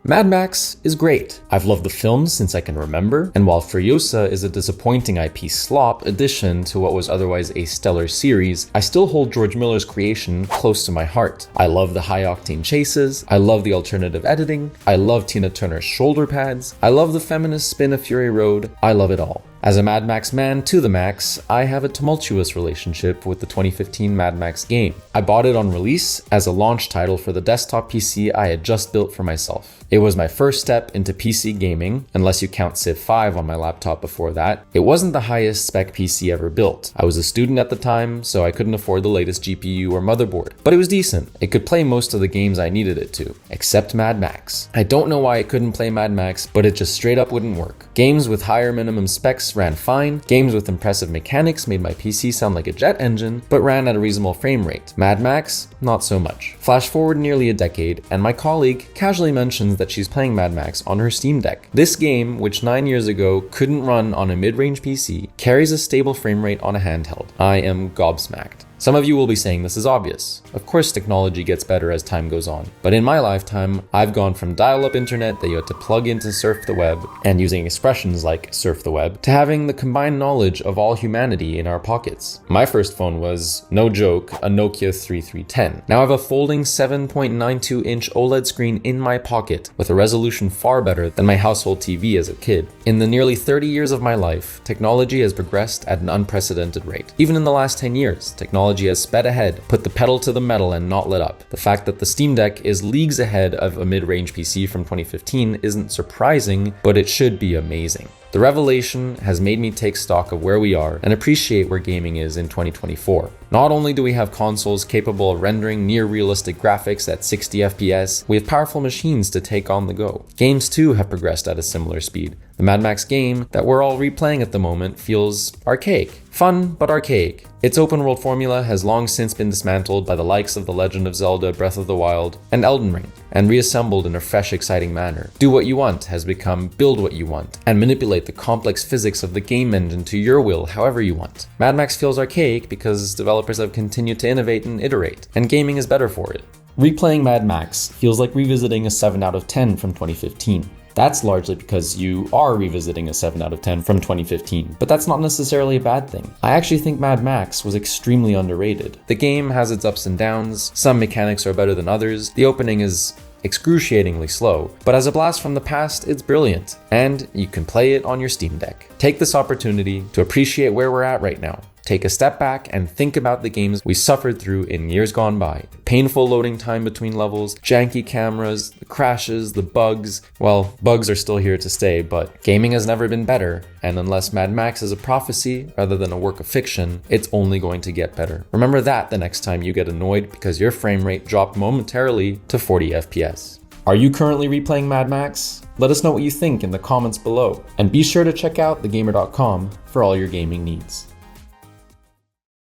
Mad Max is great. I've loved the films since I can remember, and while Furiosa is a disappointing IP slop addition to what was otherwise a stellar series, I still hold George Miller's creation close to my heart. I love the high-octane chases, I love the alternative editing, I love Tina Turner's shoulder pads, I love the feminist spin of Fury Road, I love it all. As a Mad Max man to the max, I have a tumultuous relationship with the 2015 Mad Max game. I bought it on release as a launch title for the desktop PC I had just built for myself. It was my first step into PC gaming, unless you count Civ 5 on my laptop before that. It wasn't the highest spec PC ever built. I was a student at the time, so I couldn't afford the latest GPU or motherboard. But it was decent. It could play most of the games I needed it to, except Mad Max. I don't know why it couldn't play Mad Max, but it just straight up wouldn't work. Games with higher minimum specs ran fine. Games with impressive mechanics made my PC sound like a jet engine, but ran at a reasonable frame rate. Mad Max, not so much. Flash forward nearly a decade, and my colleague casually mentions that she's playing Mad Max on her Steam Deck. This game, which 9 years ago couldn't run on a mid-range PC, carries a stable frame rate on a handheld. I am gobsmacked. Some of you will be saying this is obvious. Of course technology gets better as time goes on. But in my lifetime, I've gone from dial-up internet that you had to plug in to surf the web, and using expressions like surf the web, to having the combined knowledge of all humanity in our pockets. My first phone was, no joke, a Nokia 3310. Now I have a folding 7.92-inch OLED screen in my pocket with a resolution far better than my household TV as a kid. In the nearly 30 years of my life, technology has progressed at an unprecedented rate. Even in the last 10 years, technology has sped ahead, put the pedal to the metal and not let up. The fact that the Steam Deck is leagues ahead of a mid-range PC from 2015 isn't surprising, but it should be amazing. The revelation has made me take stock of where we are and appreciate where gaming is in 2024. Not only do we have consoles capable of rendering near-realistic graphics at 60 FPS, we have powerful machines to take on the go. Games too have progressed at a similar speed. The Mad Max game that we're all replaying at the moment feels archaic. Fun, but archaic. Its open world formula has long since been dismantled by the likes of The Legend of Zelda, Breath of the Wild, and Elden Ring, and reassembled in a fresh, exciting manner. Do what you want has become build what you want, and manipulate the complex physics of the game engine to your will however you want. Mad Max feels archaic because developers have continued to innovate and iterate, and gaming is better for it. Replaying Mad Max feels like revisiting a 7 out of 10 from 2015. That's largely because you are revisiting a 7 out of 10 from 2015, but that's not necessarily a bad thing. I actually think Mad Max was extremely underrated. The game has its ups and downs, some mechanics are better than others, the opening is excruciatingly slow, but as a blast from the past, it's brilliant, and you can play it on your Steam Deck. Take this opportunity to appreciate where we're at right now. Take a step back and think about the games we suffered through in years gone by. Painful loading time between levels, janky cameras, the crashes, the bugs. Well, bugs are still here to stay, but gaming has never been better, and unless Mad Max is a prophecy rather than a work of fiction, it's only going to get better. Remember that the next time you get annoyed because your frame rate dropped momentarily to 40 FPS. Are you currently replaying Mad Max? Let us know what you think in the comments below, and be sure to check out thegamer.com for all your gaming needs.